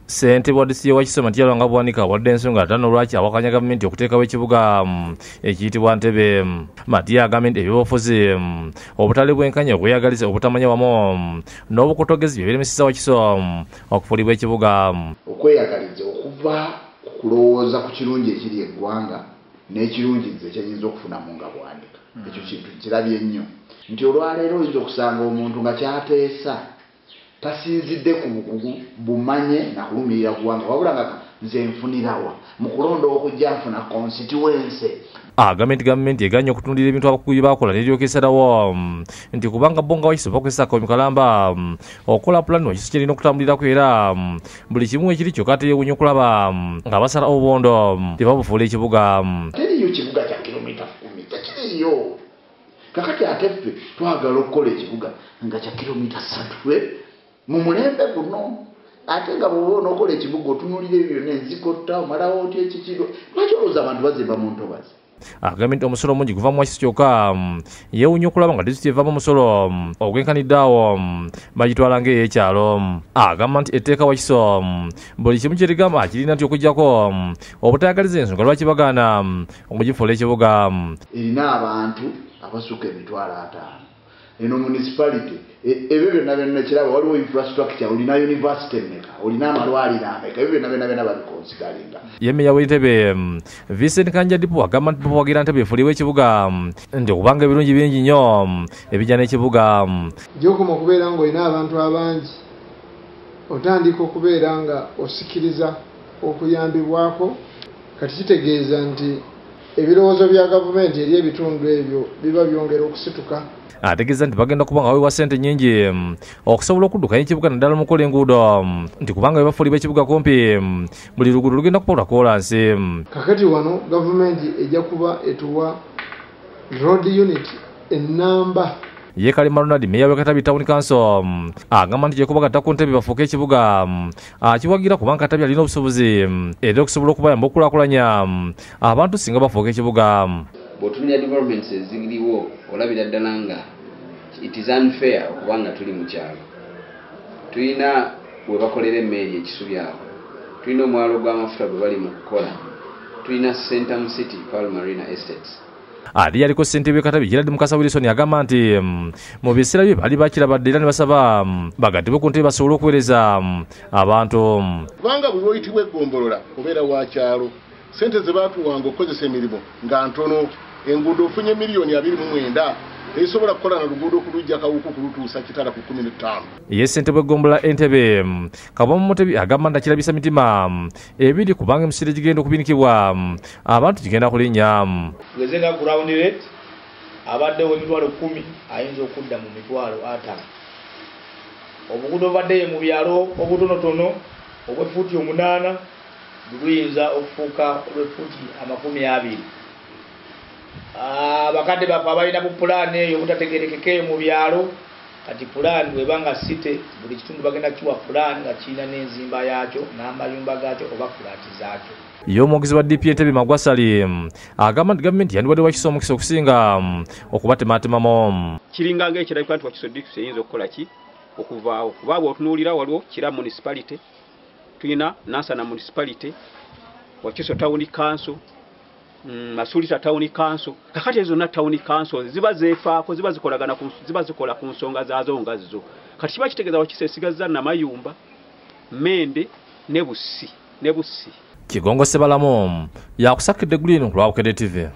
Ssentebe wa DCI Wakiso Matiyalo nga bwanika wadde ensonga ataano lwaki awakanya gavumenti okuteekawo ekibuga ekiyitibwa Ntebe. Matiya agambye nti ebyobufuzi obutale bwenkanya okweyagaliza obutamanya wamu n'obukotogezi bye biremeseza Wakiso okufuulibwa ekibuga. Okweyagaliza okuva ku kulowooza ku kirungi ekiri eggwanga n'ekirungiza ekyayinza okufunamu nga bwanika. Ekyo kintu kirabye nnyo nti olwaleero oyinza okusanga omuntu nga kyateesa tasinzidde ku bukugu bumanye na kulumirira kuwanga wabula nga nze nfunirawa mu kulonda okujja nfuna constituency. Gavumenti eganya okutundira ebintu abakugu bakola n'ebyokeserawo nti kubanga bo nga Wakiso bakozesa Kamikalamba okukola pulani Wakiso kyerina okutambulirako era buli kimu ekiri kyokka teyewuunya okulaba nga basala obubondo tebabufuula ekibuga. Teriyo kibuga kya kilomita 10 tekiriyo. Kakati ate ffe twagala okukola ekibuga nga kya kilomita 3 mu mulembe guno ate nga bw'oba onookola ekibuga otunuulira ebyo byonna enzikotta omalawo otya ekikiro lwaki olowooza abantu bazimba mu ntobazi. Agambye nti omusolo mungi guva mu Wakiso kyokka yeewuunya okulaba nga disitulikiti evaamu omusolo ogwenkanidde awo bagitwala ng'ey'ekyalo. Agamba nti etteeka Wakiso buli kimu kyerigamba akirina nti okuggyako obutayagaliza ensonga lwaki bagaana okugifuula ekibuga. Erina abantu abasukka emitwalo 5. Eno municipality ebyo byonna byonna kiraba waliwo infrastructure, olina university mmeka, olina amalwaliro ameka, ebyo byonna byonna babikonsidalinga. Ye Mmeeya w'Entebbe Vincent Kanja Dipo agamba nti bawagira Ntebbe efuulibwe ekibuga nti okubanga ebirungi bingi nnyo ebijja n'ekibuga. Gy'okoma okubeera ng'olina abantu abangi otandika okubeera nga osikiriza okuyambibwako kati kitegeeza nti ebirowoozo bya gavumenti eri ebitundu ebyo biba byongera okusituka. Ategeeza nti bagenda kuba nga waweebwa ssente nnyingi okusobola okuddukanya ekibuga naddala mu kukola enguudo nti kubanga bwe bafuulibwa ekibuga kumpi buli luguudo lugenda kupawula koolansi. Kakati wano gavumenti ejja kuba etuwa road unit ennamba. Ye Kalema Ronald Mmeeya w'e Katabi Town Council agamba nti gyekuba ku Ntebbe bafuuka ekibuga akiwagira kubanga Katabi alina obusobozi era okusobola okubayamba okulaakulanya abantu singa bafuuka ekibuga. Bw'otunuulira developments eziriwo olabira ddala nga it is unfair okubanga tuli mu kyalo. Tulina we bakolera emmeeri Ekisubi awo, tulina omwalo gw'amafuta gwe bali mu kukola, tulina Centum City Pearl Marina Estates. Ate yaliko ssentebe Katabi Gerald Mukasa Wilson agamba nti mu biseera bye bali bakirabadde era ne basaba bagattibwe ku Ntebbe basobole okuweereza abantu. Kubanga bwe oyitibwa eggombolola obeera wa kyalo ssente ze baatuwanga okukozesa emirimu nga ntono. Enguudo ofunye miliyoni 29 ezisobola kukola na luguudo kulujja kawuku kulutuusa kitala ku 15. Ye ssentebe w'eggombolola Entebbe Kabwamo Mutebi agamba nti akirabisa mitima ebiri kubanga emisiri gigenda okubinikibwa abantu gigenda kulinnya. Tugeze nga ground rate abaddewo emitwalo 10 ayinza okudda mu mitwalo 5. Obuguudo obaddeyo mu byalo obutonotono obw'effuuti 8 buyinza okufuuka olw'effuuti 20. Bakadde baffe abalina bu pulaani eyo obutategerekeka mu byalo kati pulaani bw'ebanga site buli kitundu bagenda kiwa pulaani nga kirina n'enzimba yaakyo n'amayumba gaakyo oba fulaati zaakyo. Ye omwogezi wa DP Entebbe Magwasali agamba nti gavumenti yandiwadde Wakiso omukisa okusinga okubatematemamu. Kiringa ng'ekirabika nti Wakiso district eyinza okukola ki okuvaawo kuba bw'otunuulira waliwo Kira municipality, tulina Nansana municipality, Wakiso town council, Masulita town council. Kakati ezo na town council ziba zeefaako ziba zikola ku nsonga zaazo nga zo. Kati kiba kitegeeza Wakiso esigazza Namayumba, Mende ne Bussi. Kigongo Sebalamu yakusakidde Green ku Lwabukedde TV.